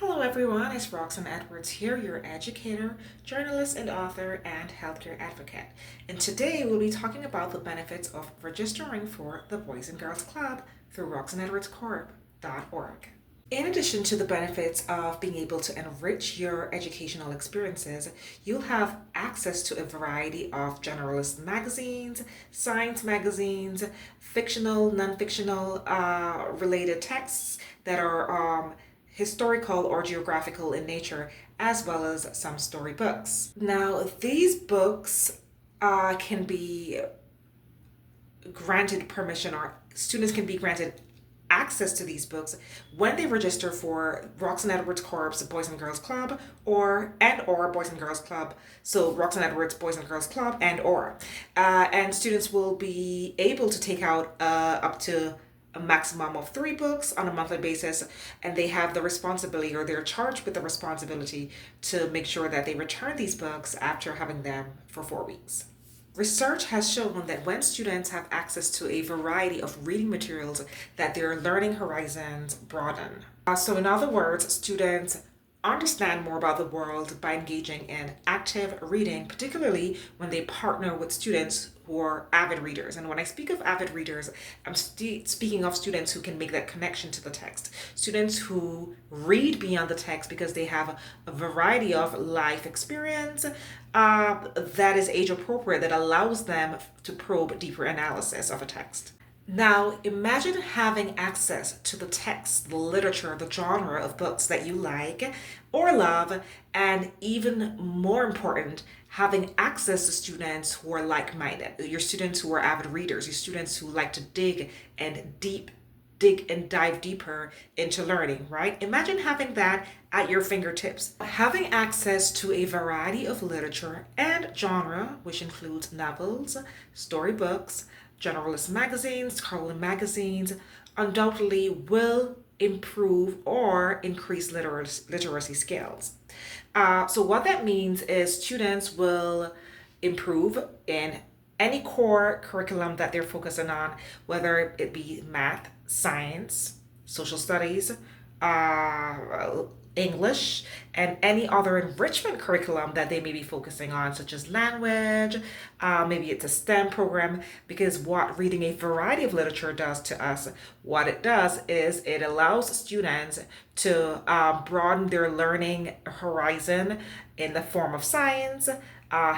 Hello, everyone. It's Roxanne Edwards here, your educator, journalist, and author, and healthcare advocate. And today we'll be talking about the benefits of registering for the Boys and Girls Club through RoxanneEdwardsCorp.org. In addition to the benefits of being able to enrich your educational experiences, you'll have access to a variety of generalist magazines, science magazines, fictional, non fictional related texts that are historical or geographical in nature, as well as some storybooks. Now, these books can be granted permission, or students can be granted access to these books when they register for Roxanne Edwards Corp's Boys and Girls Club or Boys and Girls Club. So Roxanne Edwards Boys and Girls Club and students will be able to take out up to a maximum of 3 books on a monthly basis, and they have the responsibility, or they're charged with the responsibility, to make sure that they return these books after having them for 4 weeks. Research has shown that when students have access to a variety of reading materials, that their learning horizons broaden. So in other words, students understand more about the world by engaging in active reading, particularly when they partner with students who are avid readers. And when I speak of avid readers, I'm speaking of students who can make that connection to the text, students who read beyond the text because they have a variety of life experience that is age appropriate, that allows them to probe deeper analysis of a text. Now, imagine having access to the text, the literature, the genre of books that you like or love, and even more important, having access to students who are like minded, your students who are avid readers, your students who like to dig and dive deeper into learning, right? Imagine having that at your fingertips. Having access to a variety of literature and genre, which includes novels, storybooks, generalist magazines, scholarly magazines, undoubtedly will improve or increase literacy skills. So what that means is students will improve in any core curriculum that they're focusing on, whether it be math, science, social studies, uh, English, and any other enrichment curriculum that they may be focusing on, such as language, maybe it's a STEM program, because what reading a variety of literature does to us, what it does is it allows students to broaden their learning horizon in the form of science,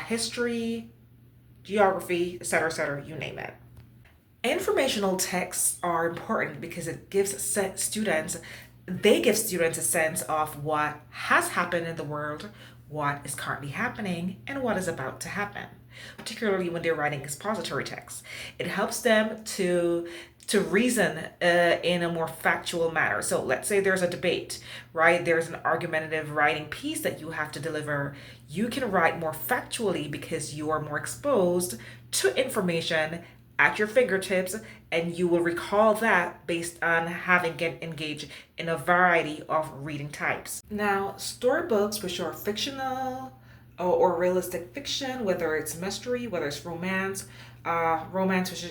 history, geography, etc., you name it. Informational texts are important because it gives students a sense of what has happened in the world, what is currently happening, and what is about to happen, particularly when they're writing expository texts. It helps them to reason in a more factual manner. So let's say there's a debate, right? There's an argumentative writing piece that you have to deliver. You can write more factually because you are more exposed to information at your fingertips, and you will recall that based on having get engaged in a variety of reading types. Now, storybooks, which are fictional or realistic fiction, whether it's mystery, whether it's romance,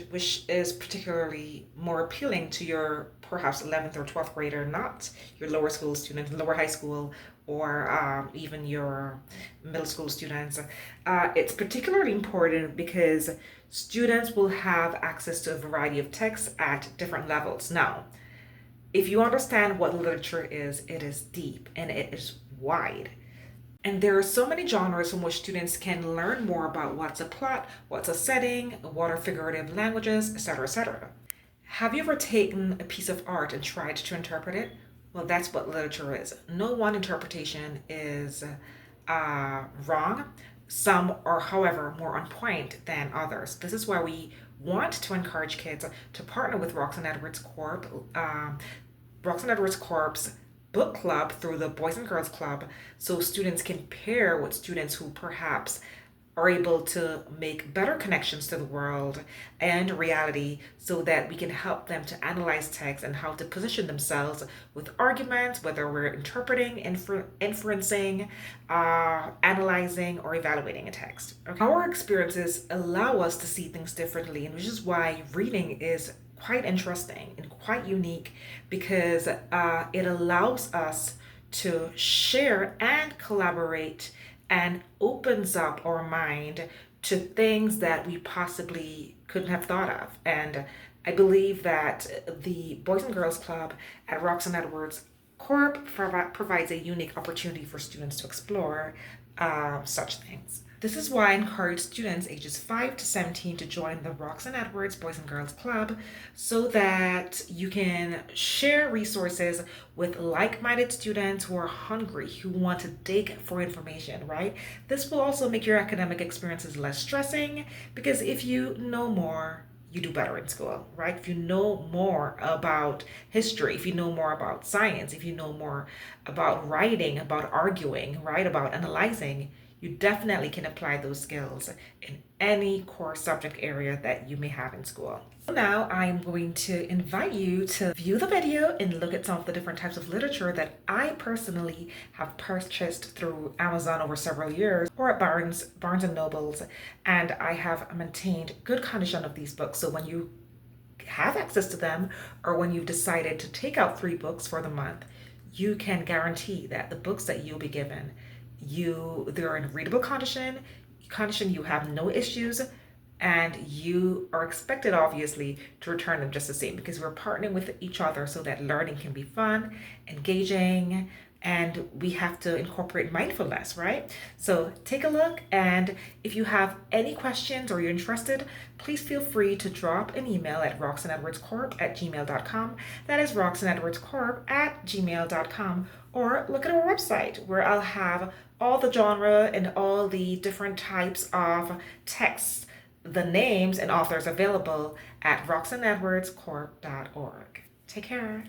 which is particularly more appealing to your perhaps 11th or 12th grader, not your lower school student, lower high school, or even your middle school students. It's particularly important because students will have access to a variety of texts at different levels. Now, if you understand what literature is, it is deep and it is wide. And there are so many genres from which students can learn more about what's a plot, what's a setting, what are figurative languages, etc., etc. Have you ever taken a piece of art and tried to interpret it? Well, that's what literature is. No one interpretation is wrong. Some are, however, more on point than others. This is why we want to encourage kids to partner with Roxanne Edwards Corp's book club through the Boys and Girls Club, so students can pair with students who perhaps are able to make better connections to the world and reality, so that we can help them to analyze text and how to position themselves with arguments, whether we're interpreting, inferencing, analyzing, or evaluating a text. Okay? Our experiences allow us to see things differently, and which is why reading is quite interesting and quite unique, because it allows us to share and collaborate and opens up our mind to things that we possibly couldn't have thought of. And I believe that the Boys and Girls Club at Roxanne Edwards Corp provides a unique opportunity for students to explore such things. This is why I encourage students ages 5 to 17 to join the Roxanne Edwards Boys and Girls Club so that you can share resources with like minded students who are hungry, who want to dig for information, right? This will also make your academic experiences less stressing because if you know more, you do better in school, right? If you know more about history, if you know more about science, if you know more about writing, about arguing, right, about analyzing, you definitely can apply those skills in any core subject area that you may have in school. Now I'm going to invite you to view the video and look at some of the different types of literature that I personally have purchased through Amazon over several years or at Barnes and Nobles, and I have maintained good condition of these books. So when you have access to them or when you've decided to take out 3 books for the month, you can guarantee that the books that you'll be given, they're in readable condition, you have no issues, and you are expected obviously to return them just the same because we're partnering with each other so that learning can be fun, engaging, and we have to incorporate mindfulness, right? So take a look, and if you have any questions or you're interested, please feel free to drop an email at roxanneedwardscorp@gmail.com. That is roxanneedwardscorp@gmail.com, or look at our website where I'll have all the genre and all the different types of texts, the names and authors available at roxanneedwardscorp.org. Take care.